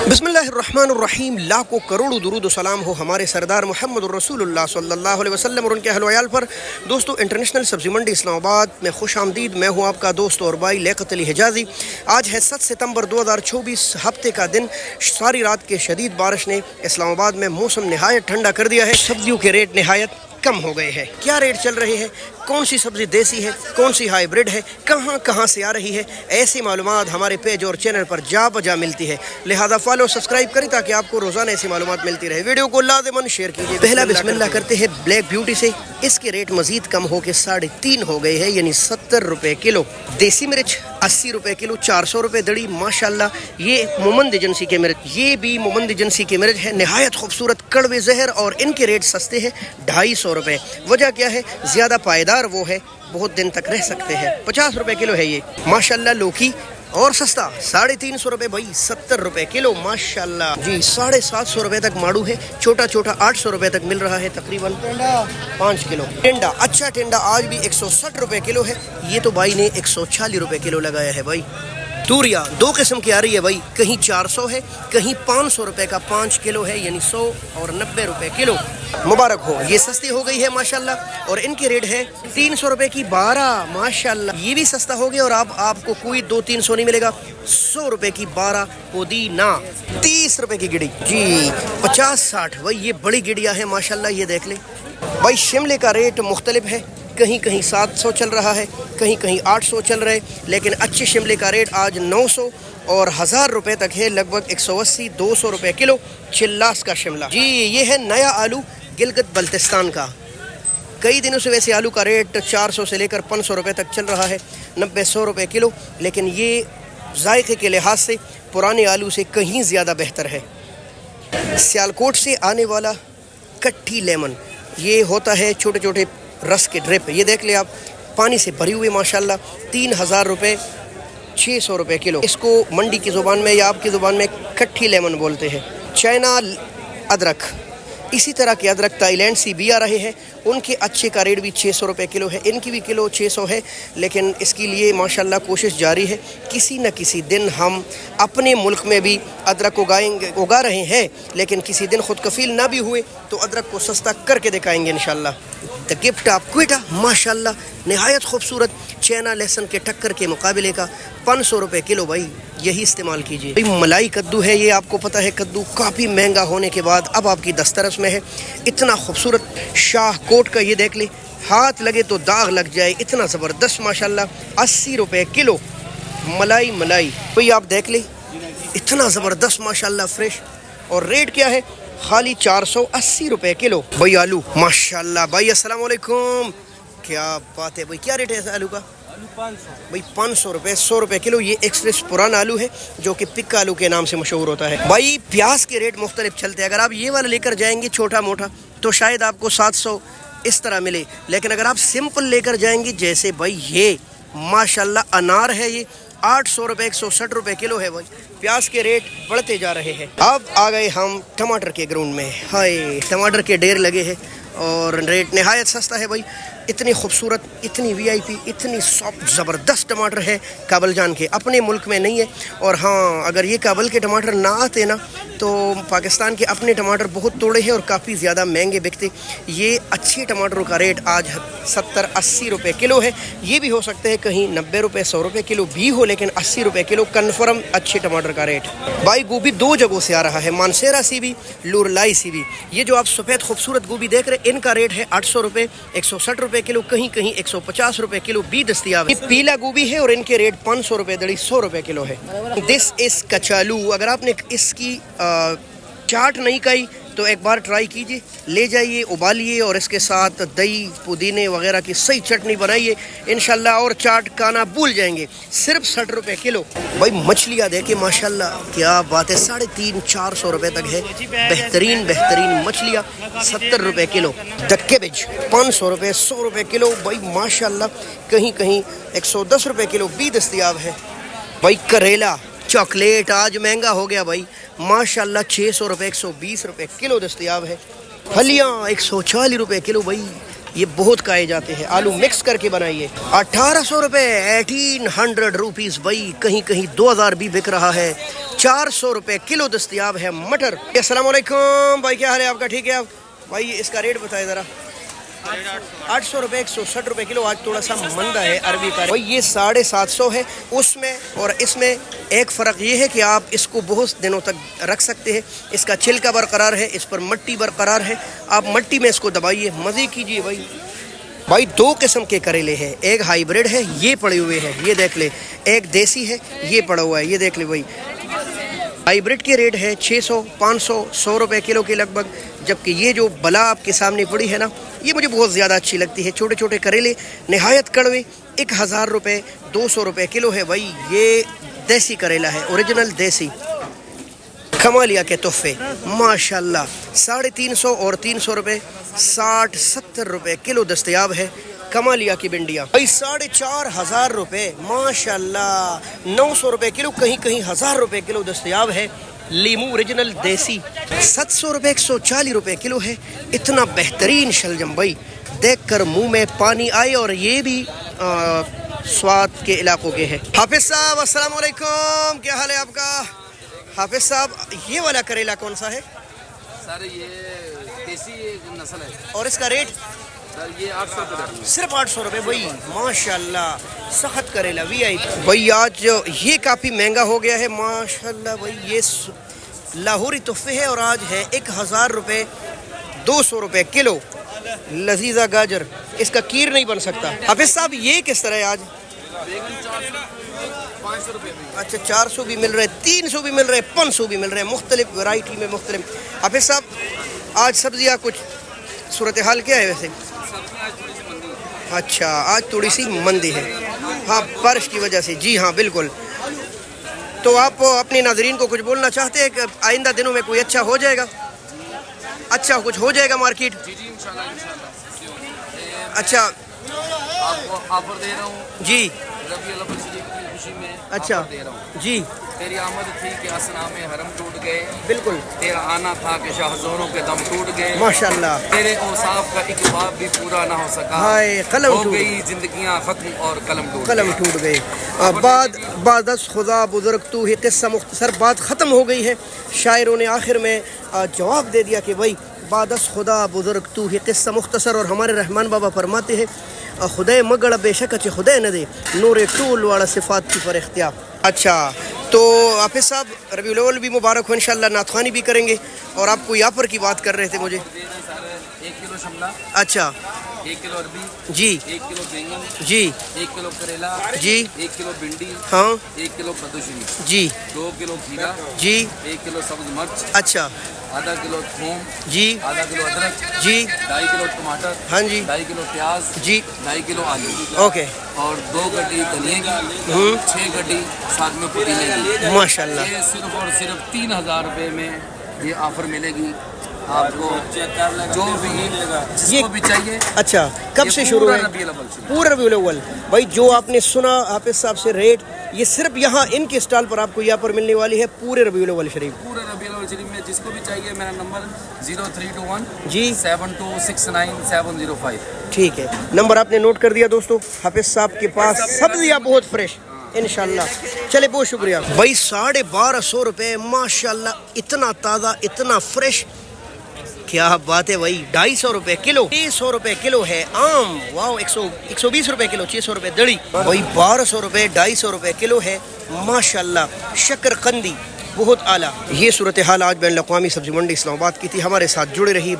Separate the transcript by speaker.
Speaker 1: बिस्मिल्लाहिर्रहमानिर्रहीम। लाखों करोड़ों दुरूद सलाम हो हमारे सरदार मोहम्मद रसूलुल्लाह सल्लल्लाहु अलैहि वसल्लम और उनके अहल वयाल पर। दोस्तों, इंटरनेशनल सब्ज़ी मंडी इस्लामाबाद में खुश आमदीद। मैं हूँ आपका दोस्त और भाई लियाकत अली हिजाज़ी। आज है 7 सितंबर 2024, हफ्ते का दिन। सारी रात के शदीद बारिश ने इस्लामाबाद में मौसम नहायत ठंडा कर दिया है। सब्जियों के रेट नहायत कम हो गए हैं। क्या रेट चल रहे हैं, कौन सी सब्ज़ी देसी है, कौन सी हाइब्रिड है, कहाँ से आ रही है, ऐसी मालूमात हमारे पेज और चैनल पर जा बजा मिलती है। लिहाजा फॉलो सब्सक्राइब करें ताकि आपको रोज़ाना ऐसी मालूमात मिलती रहे। वीडियो को लाज़िमन शेयर कीजिए। पहला बिस्मिल्लाह करते हैं ब्लैक ब्यूटी से। इसके रेट मज़ीद कम हो के 3.5 हो गए हैं, यानी 70 रुपये किलो। देसी मिर्च 80 रुपये किलो, 400 रुपये दड़ी। माशाल्लाह, ये मोमंद एजेंसी के मिर्च, ये भी मोमंद एजेंसी के मिर्च है, नहायत खूबसूरत कड़वे जहर, और इनके रेट सस्ते हैं 250 रुपये। वजह क्या है? ज़्यादा पायदार वो है, बहुत दिन तक रह सकते हैं। 50 रुपये किलो है ये। माशाल्लाह, लौकी और सस्ता 350 रुपये भाई, 70 रुपये किलो। माशाल्लाह जी, 750 रुपये तक माड़ू है। छोटा 800 रुपये तक मिल रहा है तकरीबन 5 किलो। टेंडा, अच्छा टेंडा आज भी 160 रुपये किलो है। ये तो भाई ने 140 रुपये किलो लगाया है भाई। तूरिया 2 किस्म की आ रही है भाई, कहीं 400 है, कहीं 500 रुपये का 5 किलो है, यानी 100 और 90 रुपये किलो। मुबारक हो, ये सस्ती हो गई है माशाल्लाह। और इनके रेट है 300 रुपये की 12। माशाल्लाह, ये भी सस्ता हो गया और आपको कोई 200-300 नहीं मिलेगा। 100 रुपये की 12 पुदीना। 30 रुपये की गिड़ी जी, 50-60 भाई, ये बड़ी गिड़िया है माशाल्लाह। ये देख ले भाई, शिमले का रेट मुख्तलिफ है, कहीं 700 चल रहा है, कहीं 800 चल रहे, लेकिन अच्छे शिमले का रेट आज 900 और 1000 रुपये तक है, लगभग 180-200 रुपये किलो। चिल्लास का शिमला जी, ये है नया आलू गिलगित बल्तिस्तान का। कई दिनों से वैसे आलू का रेट 400 से लेकर 500 रुपये तक चल रहा है, 90-100 रुपये किलो, लेकिन ये जायके के लिहाज से पुराने आलू से कहीं ज़्यादा बेहतर है। सियालकोट से आने वाला कट्ठी लेमन, ये होता है छोटे छोटे रस के ड्रिप। ये देख ले आप, पानी से भरी हुई माशाल्लाह। 3000 रुपये, 600 रुपये किलो। इसको मंडी की ज़ुबान में या आपकी ज़ुबान में कट्ठी लेमन बोलते हैं। चाइना अदरक, इसी तरह के अदरक थाईलैंड से भी आ रहे हैं, उनके अच्छे का रेट भी 600 रुपये किलो है। इनकी भी किलो 600 है, लेकिन इसके लिए माशाल्लाह कोशिश जारी है। किसी न किसी दिन हम अपने मुल्क में भी अदरक उगा रहे हैं, लेकिन किसी दिन खुद कफील ना भी हुए तो अदरक को सस्ता करके दिखाएंगे इंशाल्लाह। द गिफ्ट ऑफ क्विटा, माशाल्लाह नहायत खूबसूरत चाइना लहसुन के टक्कर के मुकाबले का 500 रुपये किलो भाई, यही इस्तेमाल कीजिए भाई। मलाई कद्दू है, ये आपको पता है कद्दू काफ़ी महंगा होने के बाद अब आपकी दस्तरस में है। इतना खूबसूरत शाह कोट का, ये देख ले, हाथ लगे तो दाग लग जाए, इतना ज़बरदस्त माशाल्लाह। 80 रुपये किलो मलाई भाई, आप देख ले, इतना ज़बरदस्त माशाल्लाह फ्रेश। और रेट क्या है? खाली 480 रुपये किलो भाई। आलू माशाल्लाह भाई, अस्सलाम वालेकुम, क्या बात है भाई, क्या रेट है आलू का?
Speaker 2: आलू 500
Speaker 1: भाई, 500 रुपये, 100 रुपये किलो। ये एक्सप्रेस पुराना आलू है जो कि पिक्का आलू के नाम से मशहूर होता है भाई। प्याज के रेट मुख्तलिफ चलते हैं। अगर आप ये वाला लेकर जाएंगे छोटा मोटा तो शायद आपको 700 इस तरह मिले, लेकिन अगर आप सिंपल लेकर जाएंगे, जैसे भाई ये माशाल्लाह अनार है, ये 800 रुपये, 160 रुपये किलो है भाई। प्याज के रेट बढ़ते जा रहे हैं। अब आ गए हम टमाटर के ग्राउंड में। हाय, टमाटर के ढेर लगे हैं और रेट नहायत सस्ता है भाई। इतनी खूबसूरत, इतनी वीआईपी, इतनी सॉफ्ट ज़बरदस्त टमाटर है काबल जान के, अपने मुल्क में नहीं है। और हाँ, अगर ये काबल के टमाटर ना आते ना तो पाकिस्तान के अपने टमाटर बहुत तोड़े हैं और काफ़ी ज़्यादा महंगे बिकते। ये अच्छे टमाटरों का रेट आज 70-80 रुपये किलो है। ये भी हो सकते हैं कहीं 90 रुपये, 100 रुपये किलो भी हो, लेकिन 80 रुपये किलो कन्फर्म अच्छे टमाटर का रेट। भाई, गोभी 2 जगहों से आ रहा है, मानसेरा से भी, लुरलाई से भी। ये जो आप सफ़ेद खूबसूरत गोभी देख रहे हैं, इनका रेट है 800 रुपये, 160 रुपये किलो, कहीं 150 रुपये किलो भी दस्तियाब है। पीला गोभी है और इनके रेट 500 रुपये दड़ी, 100 रुपये किलो है। दिस इज कचालू। अगर आपने इसकी चाट नहीं खाई तो एक बार ट्राई कीजिए, ले जाइए, उबालिए और इसके साथ दही पुदीने वगैरह की सही चटनी बनाइए, इंशाल्लाह और चाट खाना भूल जाएंगे। सिर्फ 60 रुपये किलो भाई। मछलियाँ देखे माशाल्लाह, क्या बात है, 350-400 रुपये तक है। बेहतरीन मछलियाँ 70 रुपये किलो। द कैबेज 500 रुपये, 100 रुपये किलो भाई माशाल्लाह। कहीं 110 रुपये किलो भी दस्तियाब है भाई। करेला चॉकलेट आज महंगा हो गया भाई माशाल्लाह, 600 रुपये, 120 रुपये किलो दस्तियाब है। फलियाँ 140 रुपये किलो भाई, ये बहुत खाए जाते हैं। आलू मिक्स करके बनाइए। 1800 रुपये, 1800 रुपीज़ भाई, कहीं 2000 भी बिक रहा है। 400 रुपए किलो दस्तयाब है मटर। अस्सलाम वालेकुम भाई, क्या हाल है आपका? ठीक है आप भाई, इसका रेट बताएं ज़रा। 800 रुपये 160 रुपये किलो। आज थोड़ा सा मंदा है अरबी का भाई। ये 750 है उसमें और इसमें एक फ़र्क ये है कि आप इसको बहुत दिनों तक रख सकते हैं। इसका छिलका बरकरार है, इस पर मट्टी बरकरार है। आप मट्टी में इसको दबाइए, मज़े कीजिए भाई। भाई 2 किस्म के करेले हैं, एक हाइब्रिड है ये पड़े हुए हैं, ये देख ले, एक देसी है ये पड़ा हुआ है, ये देख ले भाई। हाइब्रिड के रेट है 600, 500, 100 रुपये किलो के लगभग। जबकि ये जो बला आपके सामने पड़ी है ना, ये मुझे बहुत ज़्यादा अच्छी लगती है। छोटे छोटे करेले नहायत कड़वे, 1000 रुपये 200 रुपये किलो है भाई। ये देसी करेला है, ओरिजिनल देसी। कमालिया के तोहफे माशाल्लाह 350 और 300 रुपये 60-70 रुपये किलो दस्तयाब है। कमालिया की भिंडियाँ भाई 4500 रुपये माशाल्लाह 900 रुपये किलो, कहीं कहीं 1000 रुपये किलो दस्तयाब है। लीमू ओरिजिनल देसी 700 रुपये 140 रुपये किलो है। इतना बेहतरीन शलजम भाई देख कर मुँह में पानी आए। और ये भी स्वाद के इलाकों के हैं। हाफिज साहब अस्सलाम वालेकुम, क्या हाल है आपका? हाफिज साहब ये वाला करेला कौन सा है?
Speaker 2: सर ये देसी नस्ल है।
Speaker 1: और इसका रेट?
Speaker 2: सर ये 800 रुपये,
Speaker 1: सिर्फ 800 रुपये भाई माशाल्लाह। सख्त करेला VIP भाई। आज ये काफ़ी महंगा हो गया है माशाल्लाह भाई। ये लाहौरी तोहफे है और आज है 1000 रुपये 200 रुपये किलो। लजीजा गाजर, इसका कीर नहीं बन सकता। हाफिज साहब ये किस तरह है आज?
Speaker 2: बैगन 400, 500 रुपये।
Speaker 1: अच्छा 400 भी मिल रहे, 300 भी मिल रहे, 500 भी मिल रहे हैं, मुख्तलिफ वैरायटी में मुख्तलिफ। हाफिज साहब आज सब्जियाँ कुछ सूरत हाल क्या है वैसे? अच्छा आज थोड़ी सी मंदी है, हाँ बारिश की वजह से। जी हाँ बिल्कुल। तो आप अपने नाजरीन को कुछ बोलना चाहते हैं कि आइंदा दिनों में कोई अच्छा हो जाएगा? अच्छा कुछ हो जाएगा मार्केट?
Speaker 2: जी जी इंशाल्लाह इंशाल्लाह।
Speaker 1: अच्छा
Speaker 2: आपको ऑफर दे रहा हूँ
Speaker 1: जी,
Speaker 2: रबी अव्वल शरीफ की खुशी में
Speaker 1: अच्छा
Speaker 2: ऑफर दे रहा हूँ
Speaker 1: जी।
Speaker 2: तेरी आमद थी कि असना में हरम टूट गए,
Speaker 1: बिल्कुल
Speaker 2: तेरा आना था कि शाहजोरों के दम टूट गए।
Speaker 1: माशाल्लाह
Speaker 2: तेरे औसाफ का एक बाब भी पूरा ना हो सका।
Speaker 1: हाय कलम
Speaker 2: हो
Speaker 1: टूट
Speaker 2: गई जिंदगियां खत्म और कलम
Speaker 1: टूट गई। बादस खुदा बुजुर्ग तू ही किस्सा मुख्तसर। बात ख़त्म हो गई है। शायरों ने आखिर में जवाब दे दिया कि भाई बादस खुदा बुजुर्ग तू ही किस्सा मुख्तसर। और हमारे रहमान बाबा फरमाते हैं खुदा मगड़ बेशक अच्छे खुदा न दे नूर टूल वाला सिफात की पर इख्तियार। अच्छा तो हाफिज साहब रबीउल अव्वल भी मुबारक हो इंशाल्लाह। नाथखानी भी करेंगे। और आप कोई यापर की बात कर रहे थे मुझे।
Speaker 2: 1 किलो शिमला,
Speaker 1: अच्छा
Speaker 2: 1 किलो अरबी
Speaker 1: जी
Speaker 2: 1 किलो बैंगन
Speaker 1: जी
Speaker 2: 1 किलो करेला
Speaker 1: जी
Speaker 2: 1 किलो भिंडी
Speaker 1: हाँ
Speaker 2: 1 किलो कद्दूशीनी
Speaker 1: जी
Speaker 2: 2 किलो खीरा
Speaker 1: जी
Speaker 2: 1 किलो सब्ज मिर्च
Speaker 1: अच्छा
Speaker 2: आधा किलो थूम
Speaker 1: जी
Speaker 2: आधा किलो अदरक
Speaker 1: जी
Speaker 2: 2.5 किलो टमाटर
Speaker 1: हाँ जी
Speaker 2: 2.5 किलो प्याज
Speaker 1: जी
Speaker 2: 2.5 किलो आलू
Speaker 1: ओके
Speaker 2: और 2 गड्डी धनिया की 6 गड्डी साथ में पुदीने की।
Speaker 1: माशाल्लाह
Speaker 2: ये सिर्फ और सिर्फ 3000 रुपये में ये ऑफर मिलेगी आपको। जो भी जिसको भी चाहिए।
Speaker 1: अच्छा कब से शुरू है? पूरा रबीउल अव्वल भाई। जो आपने सुना हाफिज साहब से रेट, ये सिर्फ यहाँ इनके स्टॉल पर आपको यहाँ पर मिलने वाली है पूरे रबीउल अव्वल शरीफ।
Speaker 2: पूरे रबीउल अव्वल शरीफ में जिसको भी चाहिए मेरा नंबर 0321
Speaker 1: जी
Speaker 2: 7269
Speaker 1: ठीक है, नंबर आपने नोट कर दिया दोस्तों। हाफिज साहब के पास सब्जियाँ बहुत फ्रेश इंशाल्लाह। चले बहुत शुक्रिया भाई। 1250 रुपये माशाल्लाह, इतना ताज़ा इतना फ्रेश, क्या बात है भाई। 250 रुपये किलो, 600 रुपये किलो है आम। वाह 120 रुपये किलो, 600 रुपये दड़ी भाई। 1200 रुपये 250 रुपये किलो है माशाल्लाह। शकरकंदी बहुत आला। ये सूरत हाल आज बैन अल-अक़वामी सब्जी मंडी इस्लामाबाद की थी। हमारे साथ जुड़े रही।